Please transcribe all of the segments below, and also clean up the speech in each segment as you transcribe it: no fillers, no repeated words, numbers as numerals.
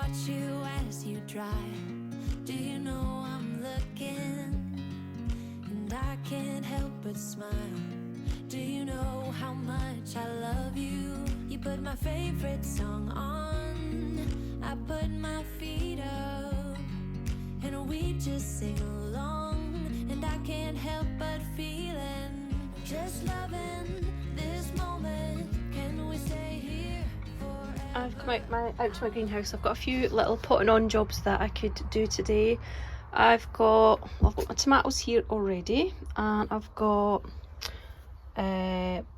watch you as you drive. Do you know I'm looking? And I can't help but smile. Do you know how much I love you? You put my favorite song on, I put my feet up, and we just sing along. And I can't help but feeling, just loving this moment. Can we stay here forever? I've come out to my greenhouse. I've got a few little potting on jobs that I could do today. I've got my tomatoes here already, and I've got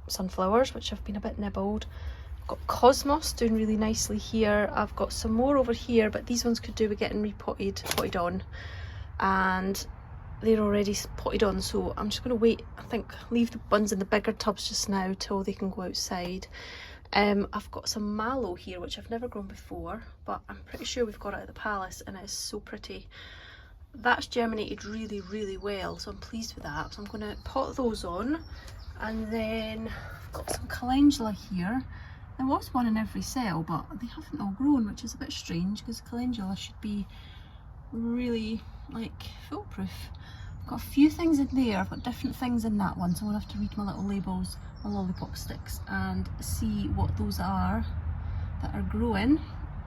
sunflowers, which have been a bit nibbled. I've got cosmos doing really nicely here. I've got some more over here, but these ones could do with getting potted on, and they're already potted on, so I'm just going to wait. I think leave the ones in the bigger tubs just now till they can go outside. I've got some mallow here, which I've never grown before, but I'm pretty sure we've got it at the palace, and it's so pretty. That's germinated really well, so I'm pleased with that. So I'm going to pot those on. And then I've got some calendula here. There was one in every cell, but they haven't all grown, which is a bit strange because calendula should be really like foolproof. I've got a few things in there. I've got different things in that one, so I'm going to have to read my little labels, my lollipop sticks, and see what those are that are growing.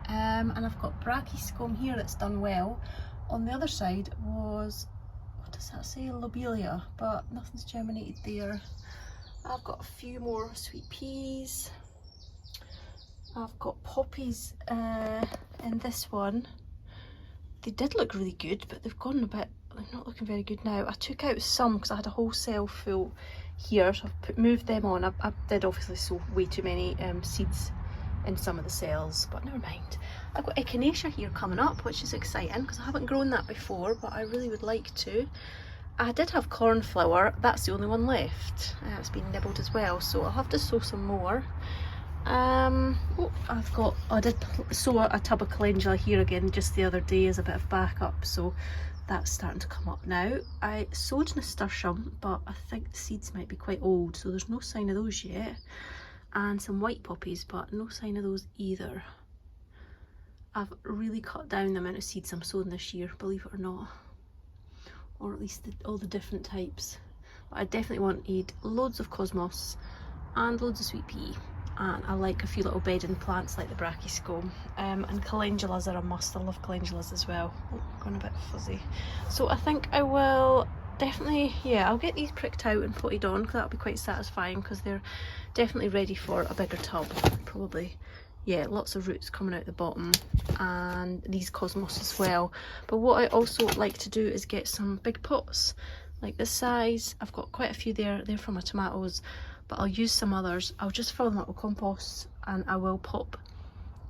And I've got brachyscome here that's done well. On the other side was, what does that say, lobelia, but nothing's germinated there. I've got a few more sweet peas. I've got poppies in this one. They did look really good, but they've gone a bit, they're not looking very good now. I took out some because I had a whole cell full here, so I've moved them on. I did obviously sow way too many seeds in some of the cells, but never mind. I've got echinacea here coming up, which is exciting because I haven't grown that before, but I really would like to. I did have cornflower, that's the only one left. It's been nibbled as well, so I'll have to sow some more. I did sow a tub of calendula here again just the other day as a bit of backup, so that's starting to come up now. I sowed nasturtium, but I think the seeds might be quite old, so there's no sign of those yet. And some white poppies, but no sign of those either. I've really cut down the amount of seeds I'm sowing this year, believe it or not. Or at least all the different types. But I definitely wanted loads of cosmos and loads of sweet pea. And I like a few little bedding plants like the brachyscome. And calendulas are a must. I love calendulas as well. Oh, going a bit fuzzy. So I think I will definitely, yeah, I'll get these pricked out and potted on because that'll be quite satisfying because they're definitely ready for a bigger tub. Probably, yeah, lots of roots coming out the bottom, and these cosmos as well. But what I also like to do is get some big pots like this size. I've got quite a few there. They're from my tomatoes, but I'll use some others. I'll just fill them up with compost, and I will pop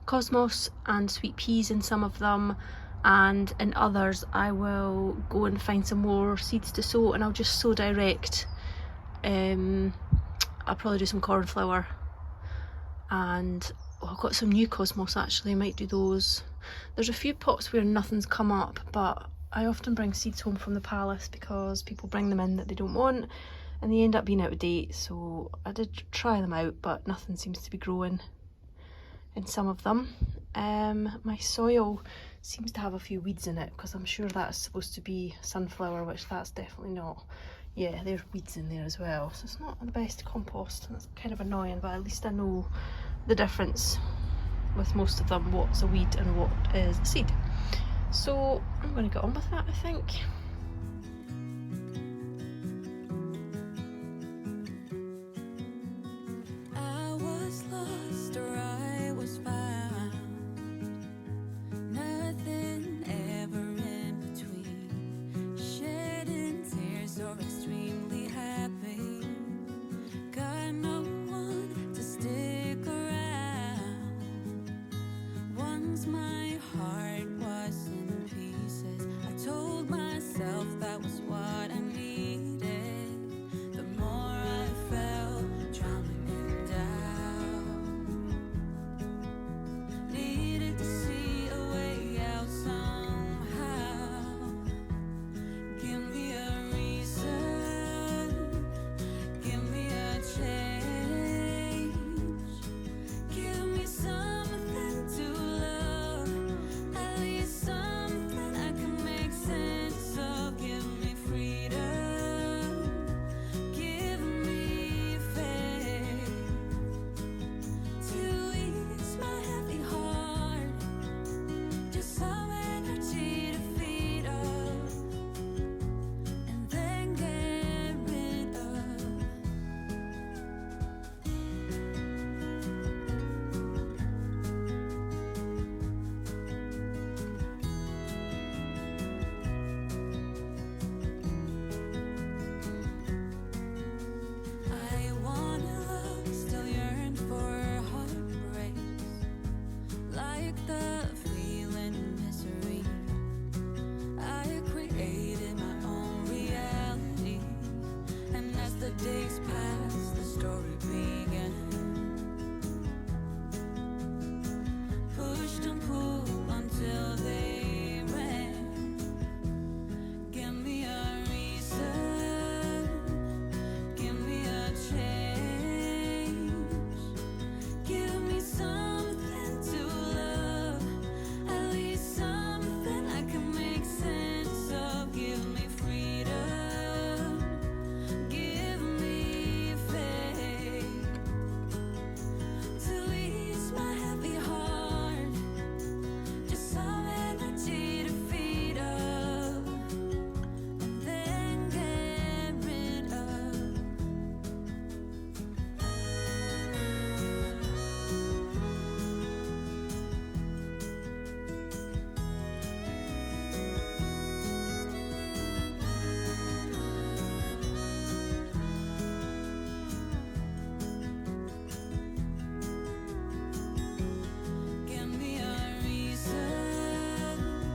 cosmos and sweet peas in some of them, and in others I will go and find some more seeds to sow, and I'll just sow direct. I'll probably do some cornflower, and I've got some new cosmos actually, I might do those. There's a few pots where nothing's come up, but I often bring seeds home from the palace because people bring them in that they don't want and they end up being out of date, so I did try them out, but nothing seems to be growing in some of them. My soil seems to have a few weeds in it because I'm sure that's supposed to be sunflower, which that's definitely not. Yeah, there's weeds in there as well, so it's not the best compost, and it's kind of annoying, but at least I know the difference with most of them, what's a weed and what is a seed. So I'm going to get on with that, I think. I was lost or I was found, nothing ever in between, shedding tears or extremely happy, got no one to stick around. Once my heart was in pieces, I told myself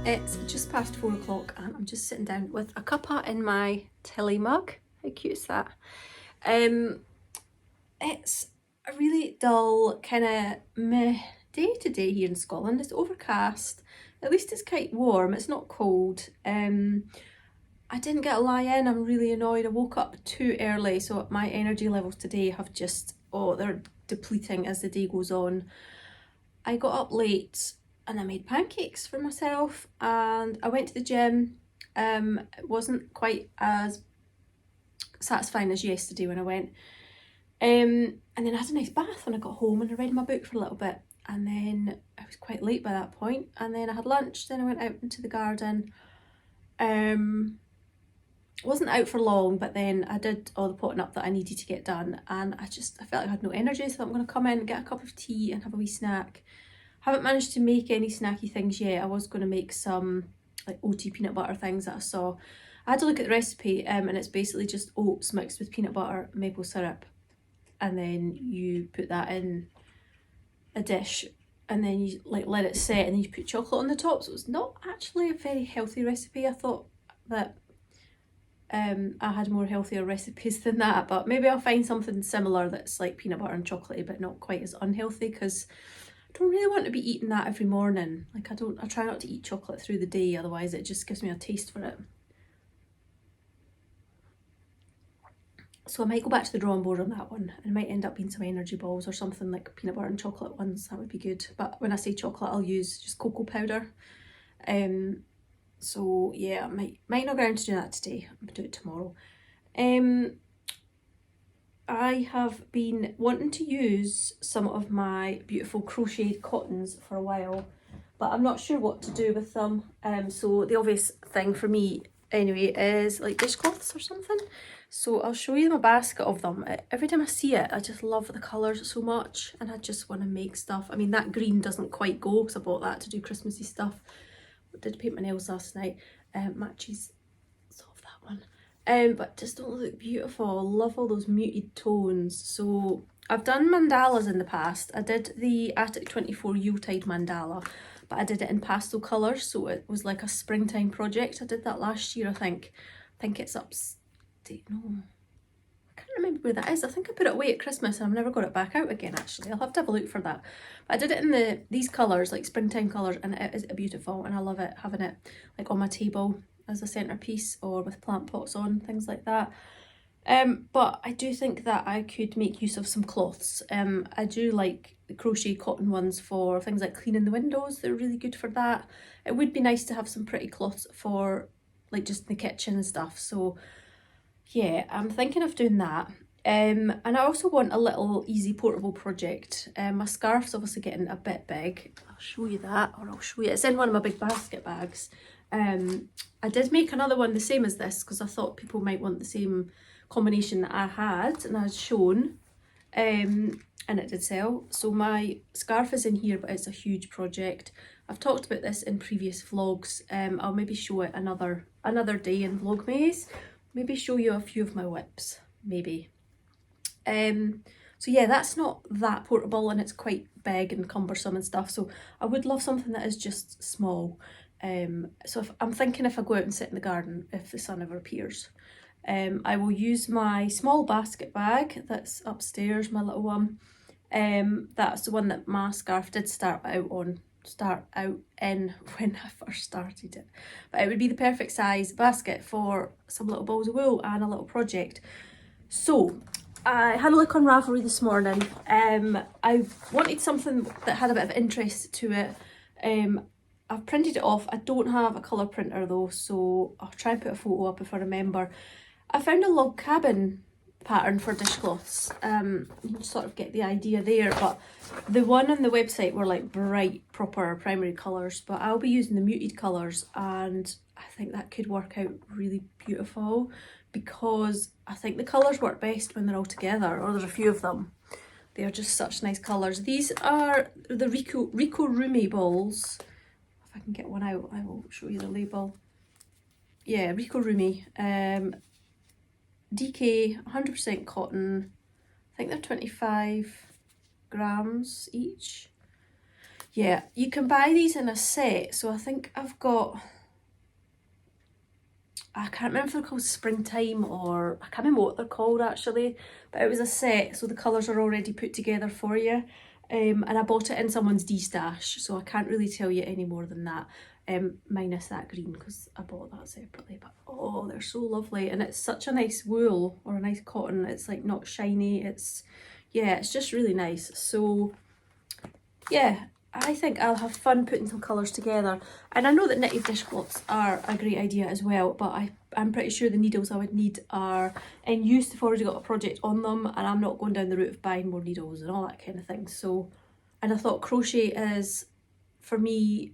It's just past 4 o'clock and I'm just sitting down with a cuppa in my Tilly mug. How cute is that? It's a really dull kind of meh day today here in Scotland. It's overcast. At least it's quite warm. It's not cold. I didn't get a lie in. I'm really annoyed. I woke up too early, so my energy levels today have just, oh, they're depleting as the day goes on. I got up late and I made pancakes for myself and I went to the gym. It wasn't quite as satisfying as yesterday when I went. And then I had a nice bath when I got home and I read my book for a little bit, and then I was quite late by that point, and then I had lunch, then I went out into the garden. Wasn't out for long, but then I did all the potting up that I needed to get done, and I felt like I had no energy, so I'm going to come in, get a cup of tea and have a wee snack. Haven't managed to make any snacky things yet. I was going to make some like oaty peanut butter things that I saw. I had to look at the recipe, and it's basically just oats mixed with peanut butter, maple syrup, and then you put that in a dish and then you like let it set and then you put chocolate on the top. So it's not actually a very healthy recipe. I thought that I had more healthier recipes than that, but maybe I'll find something similar that's like peanut butter and chocolatey but not quite as unhealthy, because I don't really want to be eating that every morning. Like I try not to eat chocolate through the day, otherwise it just gives me a taste for it. So I might go back to the drawing board on that one, and it might end up being some energy balls or something like peanut butter and chocolate ones. That would be good. But when I say chocolate, I'll use just cocoa powder. So yeah, I might not get around to doing that today. I'll do it tomorrow. I have been wanting to use some of my beautiful crocheted cottons for a while, but I'm not sure what to do with them. So the obvious thing for me anyway is like dishcloths or something. So I'll show you my basket of them. Every time I see it, I just love the colours so much, and I just want to make stuff. I mean, that green doesn't quite go because I bought that to do Christmassy stuff. I did paint my nails last night. Matches sort of that one. But just don't look beautiful. I love all those muted tones. So I've done mandalas in the past. I did the Attic 24 Yuletide mandala, but I did it in pastel colours, so it was like a springtime project. I did that last year, I think. I think it's upstate. No, I can't remember where that is. I think I put it away at Christmas and I've never got it back out again, actually. I'll have to have a look for that. But I did it in these colours, like springtime colours, and it is beautiful, and I love it, having it like on my table as a centrepiece or with plant pots on, things like that. But I do think that I could make use of some cloths. I do like the crochet cotton ones for things like cleaning the windows. They're really good for that. It would be nice to have some pretty cloths for like just the kitchen and stuff. So yeah, I'm thinking of doing that. And I also want a little easy portable project. My scarf's obviously getting a bit big. I'll show you that, or I'll show you. It's in one of my big basket bags. I did make another one the same as this because I thought people might want the same combination that I had and I had shown, and it did sell. So my scarf is in here, but it's a huge project. I've talked about this in previous vlogs. I'll maybe show it another day in vlogMAYs. Maybe show you a few of my whips, maybe. So yeah, that's not that portable and it's quite big and cumbersome and stuff, so I would love something that is just small. So I'm thinking if I go out and sit in the garden, if the sun ever appears, I will use my small basket bag that's upstairs, my little one. That's the one that my scarf did start out in when I first started it. But it would be the perfect size basket for some little balls of wool and a little project. So I had a look on Ravelry this morning. I wanted something that had a bit of interest to it. I've printed it off. I don't have a colour printer though, so I'll try and put a photo up if I remember. I found a log cabin pattern for dishcloths. You sort of get the idea there, but the one on the website were like bright, proper primary colours, but I'll be using the muted colours, and I think that could work out really beautiful because I think the colours work best when they're all together, or there's a few of them. They are just such nice colours. These are the Rico Rumi balls. If I can get one out, I will show you the label. Yeah, Rico Rumi. DK, 100% cotton. I think they're 25 grams each. Yeah, you can buy these in a set. So I think I've got, I can't remember if they're called Springtime or I can't remember what they're called actually, but it was a set, so the colours are already put together for you. And I bought it in someone's D-stash, so I can't really tell you any more than that, minus that green because I bought that separately. But oh, they're so lovely, and it's such a nice wool or a nice cotton. It's like not shiny, it's, yeah, it's just really nice. So yeah, I think I'll have fun putting some colours together. And I know that knitted dishcloths are a great idea as well, but I'm pretty sure the needles I would need are in use. I've already got a project on them, and I'm not going down the route of buying more needles and all that kind of thing. So, and I thought crochet is, for me,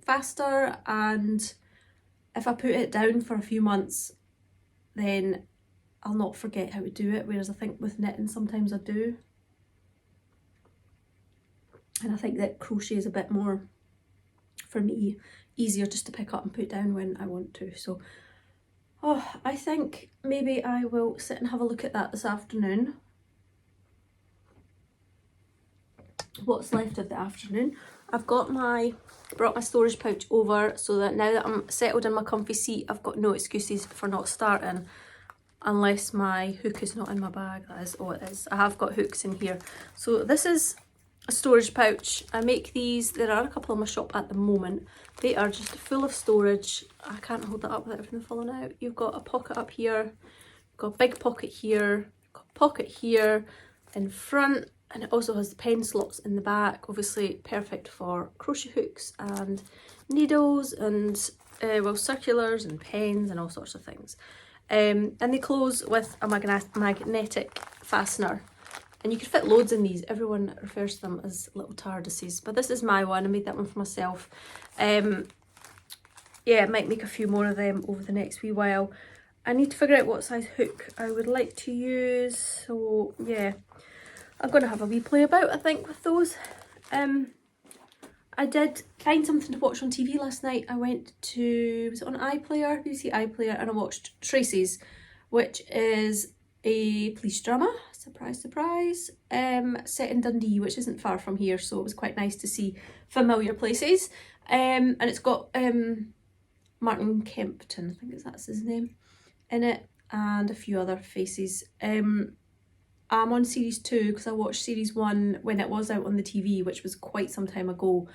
faster, and if I put it down for a few months, then I'll not forget how to do it, whereas I think with knitting sometimes I do. And I think that crochet is a bit more, for me, easier just to pick up and put down when I want to. So, oh, I think maybe I will sit and have a look at that this afternoon. What's left of the afternoon. I've got brought my storage pouch over so that now that I'm settled in my comfy seat, I've got no excuses for not starting. Unless my hook is not in my bag, that is. Oh, it is. I have got hooks in here. So this is a storage pouch. I make these, there are a couple in my shop at the moment. They are just full of storage. I can't hold that up without everything falling out. You've got a pocket up here, you've got a big pocket here, got a pocket here in front, and it also has the pen slots in the back. Obviously perfect for crochet hooks and needles and well, circulars and pens and all sorts of things. And they close with a magnetic fastener. And you can fit loads in these. Everyone refers to them as little TARDISes, but this is my one. I made that one for myself. Yeah, I might make a few more of them over the next wee while. I need to figure out what size hook I would like to use. So yeah, I'm going to have a wee play about, I think, with those. I did find something to watch on TV last night. I went to, was it on iPlayer? BBC iPlayer, and I watched Tracy's, which is a police drama, surprise, surprise, set in Dundee, which isn't far from here, so it was quite nice to see familiar places. And it's got Martin Kempton, I think that's his name, in it, and a few other faces. I'm on series 2 because I watched series 1 when it was out on the TV, which was quite some time ago.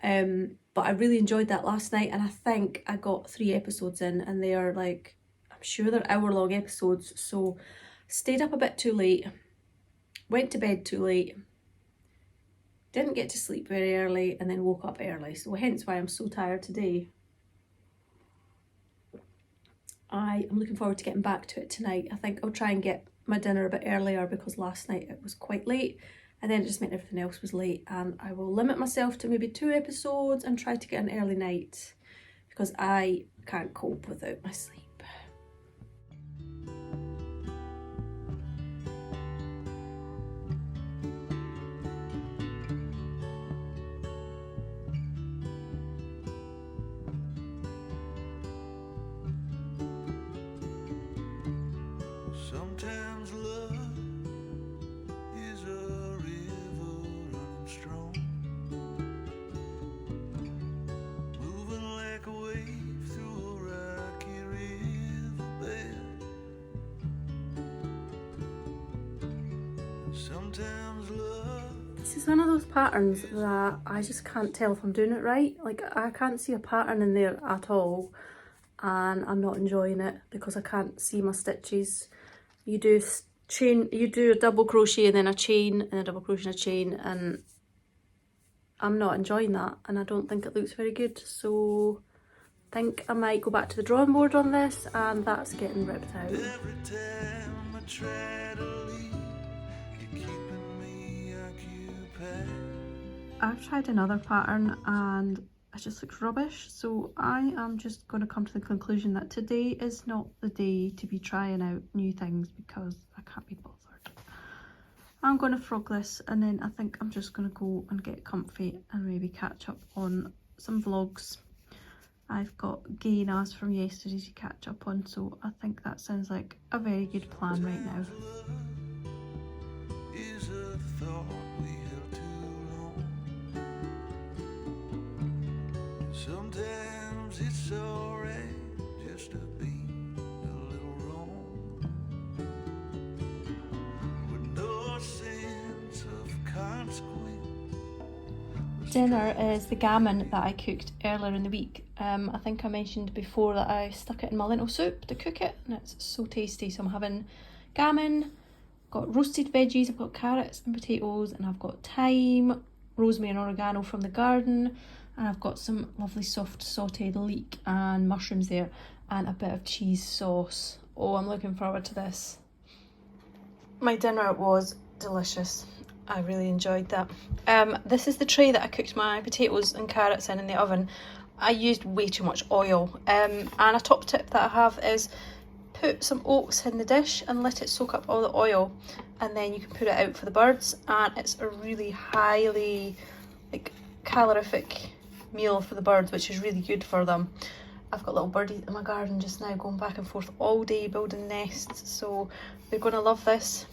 But I really enjoyed that last night, and I think I got 3 episodes in, and they are like, I'm sure they're hour-long episodes. So stayed up a bit too late, went to bed too late, didn't get to sleep very early, and then woke up early. So hence why I'm so tired today. I am looking forward to getting back to it tonight. I think I'll try and get my dinner a bit earlier because last night it was quite late, and then it just meant everything else was late, and I will limit myself to maybe 2 episodes and try to get an early night because I can't cope without my sleep. Sometimes love is a river running strong, moving like a wave through a rocky riverbed. Sometimes love. This is one of those patterns that I just can't tell if I'm doing it right. Like, I can't see a pattern in there at all, and I'm not enjoying it because I can't see my stitches. You do a double crochet and then a chain and a double crochet and a chain, and I'm not enjoying that, and I don't think it looks very good. So I think I might go back to the drawing board on this, and that's getting ripped out. Every time I try to leave, you're keeping me occupied. I've tried another pattern and it just looks rubbish, so I am just going to come to the conclusion that today is not the day to be trying out new things because I can't be bothered. I'm going to frog this, and then I think I'm just going to go and get comfy and maybe catch up on some vlogs. I've got Gaynas from yesterday to catch up on, so I think that sounds like a very good plan right now. Is a thought we held too long. Sometimes it's alright just to be a little wrong, with no sense of consequence. Dinner is the gammon that I cooked earlier in the week. I think I mentioned before that I stuck it in my lentil soup to cook it, and it's so tasty. So I'm having gammon, got roasted veggies, I've got carrots and potatoes, and I've got thyme, rosemary and oregano from the garden, and I've got some lovely soft sautéed leek and mushrooms there, and a bit of cheese sauce. Oh, I'm looking forward to this. My dinner was delicious. I really enjoyed that. This is the tray that I cooked my potatoes and carrots in the oven. I used way too much oil. And a top tip that I have is put some oats in the dish and let it soak up all the oil, and then you can put it out for the birds, and it's a really highly calorific meal for the birds, which is really good for them. I've got little birdies in my garden just now going back and forth all day building nests, so they're going to love this.